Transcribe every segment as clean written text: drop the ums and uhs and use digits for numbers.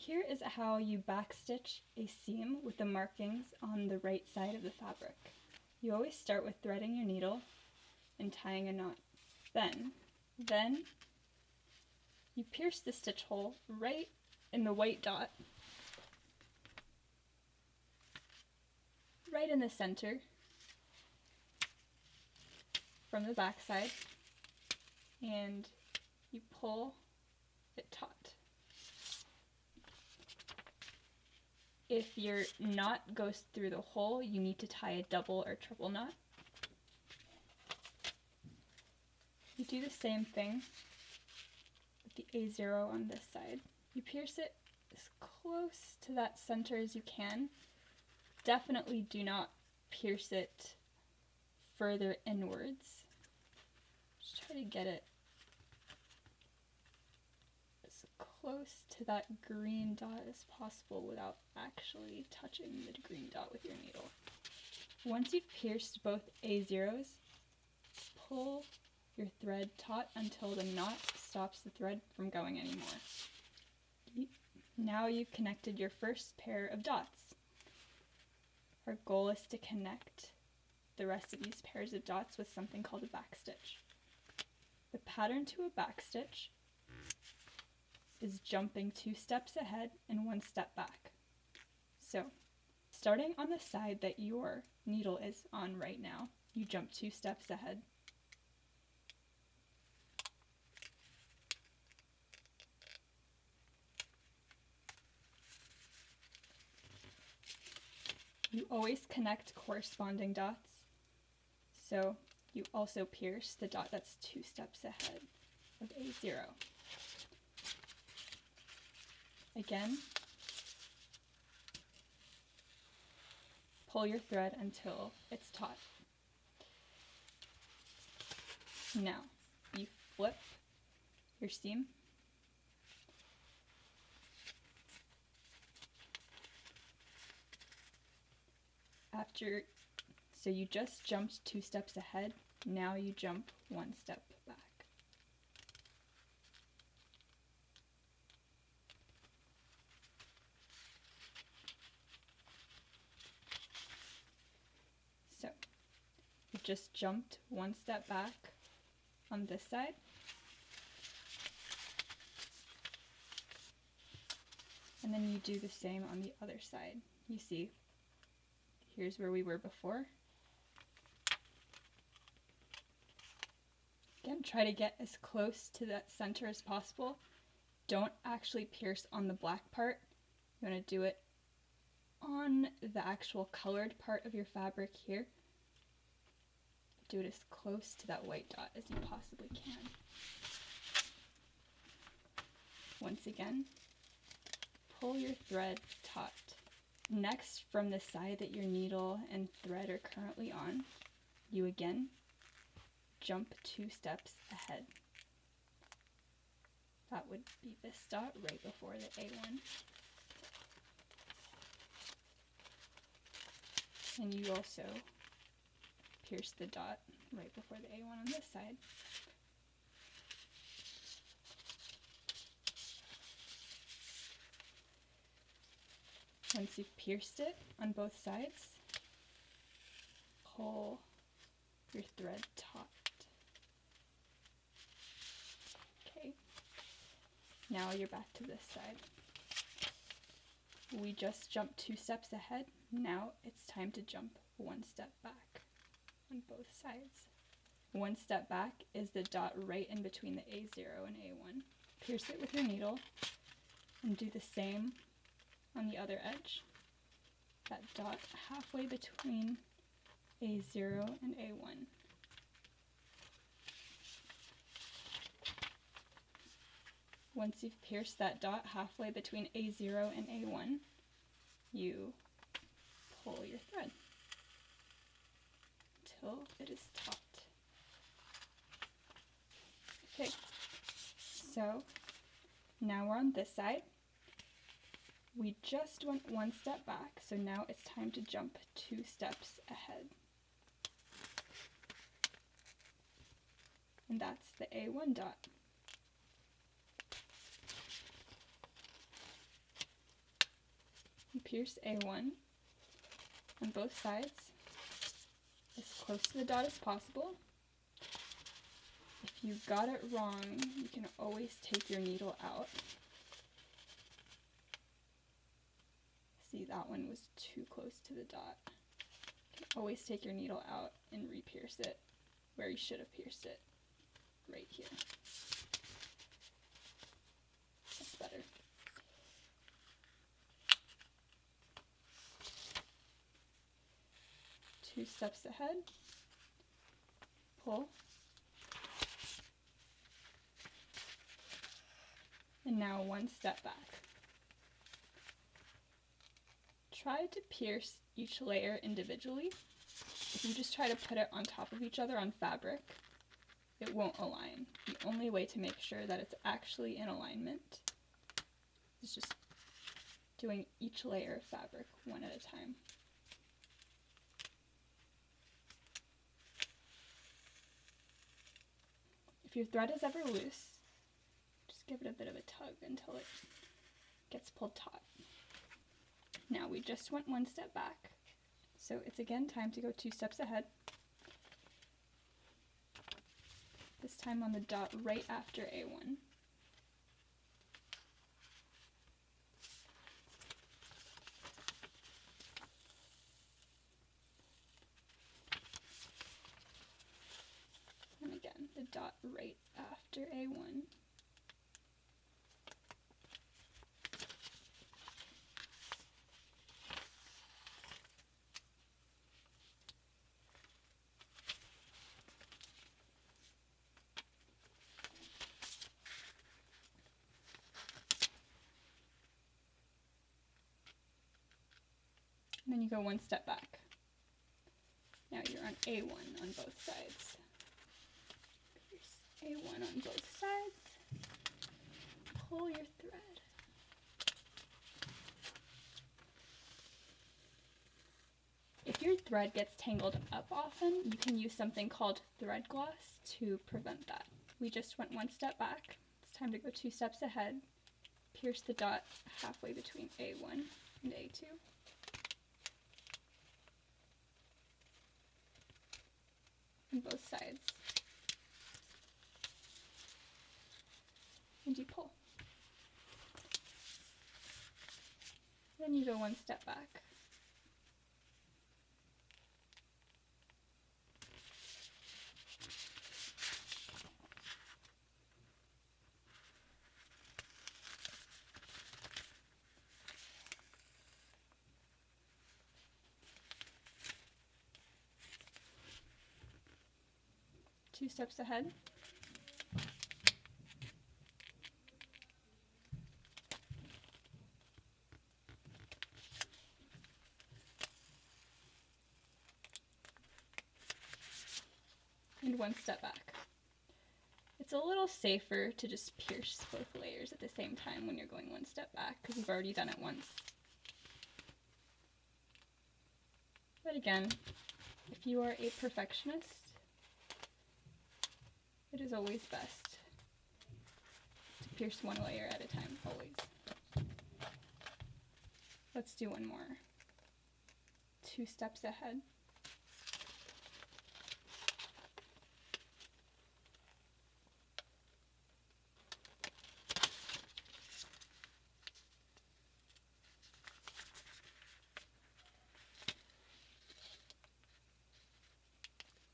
Here is how you backstitch a seam with the markings on the right side of the fabric. You always start with threading your needle and tying a knot. Then you pierce the stitch hole right in the white dot, right in the center from the back side, and you pull it taut. If your knot goes through the hole, you need to tie a double or triple knot. You do the same thing with the A0 on this side. You pierce it as close to that center as you can. Definitely do not pierce it further inwards. Just try to get it as close to that green dot as possible without actually touching the green dot with your needle. Once you've pierced both A0s, pull your thread taut until the knot stops the thread from going anymore. Now you've connected your first pair of dots. Our goal is to connect the rest of these pairs of dots with something called a backstitch. The pattern to a backstitch is jumping 2 steps ahead and 1 step back. So, starting on the side that your needle is on right now, you jump 2 steps ahead. You always connect corresponding dots, so you also pierce the dot that's 2 steps ahead of A0. Again, pull your thread until it's taut. Now, you flip your seam. So you just jumped 2 steps ahead, now you jump 1 step back. So, you just jumped 1 step back on this side. And then you do the same on the other side. You see, here's where we were before. Again, try to get as close to that center as possible. Don't actually pierce on the black part. You want to do it on the actual colored part of your fabric here. Do it as close to that white dot as you possibly can. Once again, pull your thread taut. Next, from the side that your needle and thread are currently on, you again jump 2 steps ahead. That would be this dot right before the A1. And you also pierce the dot right before the A1 on this side. Once you've pierced it on both sides, pull your thread taut. Okay, now you're back to this side. We just jumped 2 steps ahead. Now it's time to jump 1 step back on both sides. 1 step back is the dot right in between the A0 and A1. Pierce it with your needle and do the same on the other edge. That dot halfway between A0 and A1. Once you've pierced that dot halfway between A0 and A1, you pull your thread until it is taut. Okay, so now we're on this side. We just went 1 step back, so now it's time to jump 2 steps ahead. And that's the A1 dot. pierce A1 on both sides as close to the dot as possible. If you got it wrong, you can always take your needle out. See, that one was too close to the dot. You can always take your needle out and re-pierce it where you should have pierced it, right here. That's better. Two steps ahead, pull, and now one step back. Try to pierce each layer individually. If you just try to put it on top of each other on fabric, it won't align. The only way to make sure that it's actually in alignment is just doing each layer of fabric one at a time. If your thread is ever loose, just give it a bit of a tug until it gets pulled taut. Now we just went one step back, so it's again time to go two steps ahead. This time on the dot right after A1. And again, the dot right after A1. And then you go one step back. Now you're on A1 on both sides. Pierce A1 on both sides. Pull your thread. If your thread gets tangled up often, you can use something called thread gloss to prevent that. We just went one step back. It's time to go two steps ahead. Pierce the dot halfway between A1 and A2. On both sides. And you pull. Then you go one step back. Two steps ahead. And one step back. It's a little safer to just pierce both layers at the same time when you're going one step back because you've already done it once. But again, if you are a perfectionist, it is always best to pierce one layer at a time, always. Let's do one more. Two steps ahead.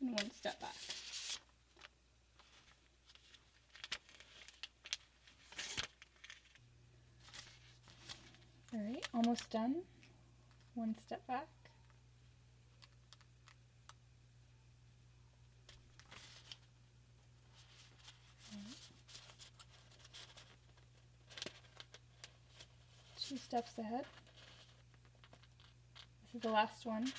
And one step back. Alright, almost done. One step back. Two steps ahead. This is the last one.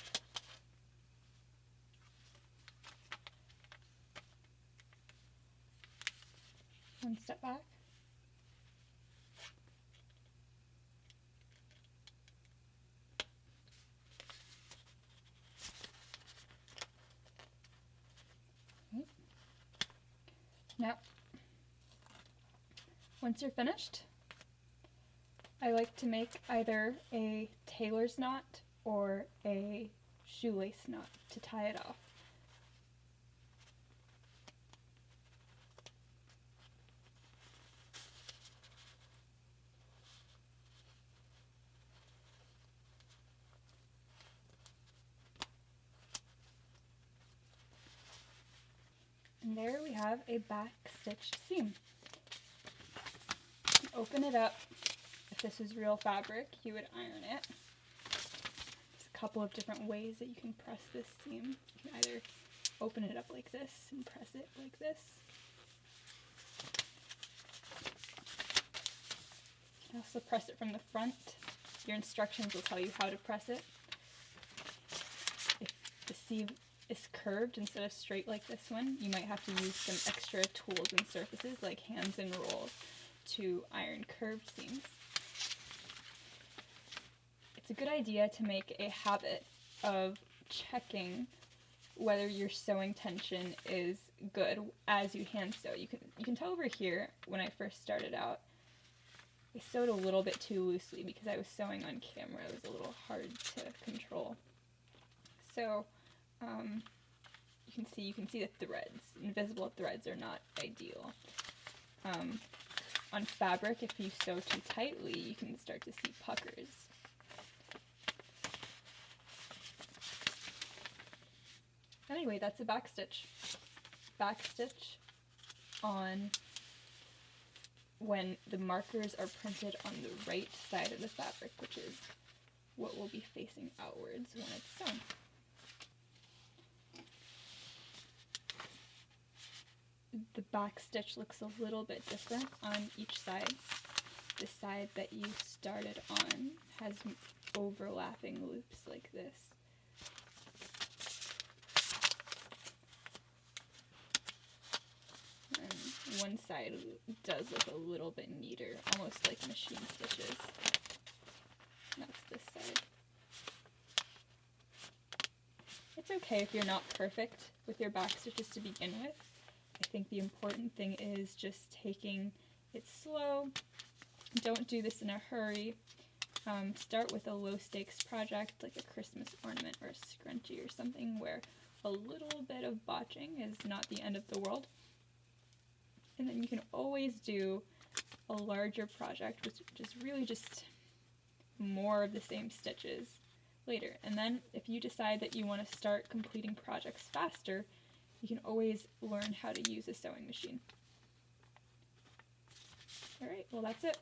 One step back. Now, once you're finished, I like to make either a tailor's knot or a shoelace knot to tie it off. And there we have a backstitched seam. Open it up. If this was real fabric, you would iron it. There's a couple of different ways that you can press this seam. You can either open it up like this and press it like this. You can also press it from the front. Your instructions will tell you how to press it. If the seam is curved instead of straight like this one, you might have to use some extra tools and surfaces like hands and rolls to iron curved seams. It's a good idea to make a habit of checking whether your sewing tension is good as you hand sew. You can tell over here when I first started out, I sewed a little bit too loosely because I was sewing on camera. It was a little hard to control. So you can see the threads. Invisible threads are not ideal. On fabric, if you sew too tightly, you can start to see puckers. Anyway, that's a backstitch. Backstitch on when the markers are printed on the right side of the fabric, which is what will be facing outwards when it's sewn. The backstitch looks a little bit different on each side. The side that you started on has overlapping loops like this. And one side does look a little bit neater, almost like machine stitches. That's this side. It's okay if you're not perfect with your backstitches to begin with. I think the important thing is just taking it slow. Don't do this in a hurry. Start with a low stakes project like a Christmas ornament or a scrunchie or something where a little bit of botching is not the end of the world. And then you can always do a larger project, which is really just more of the same stitches later. And then if you decide that you want to start completing projects faster, you can always learn how to use a sewing machine. Alright, well that's it.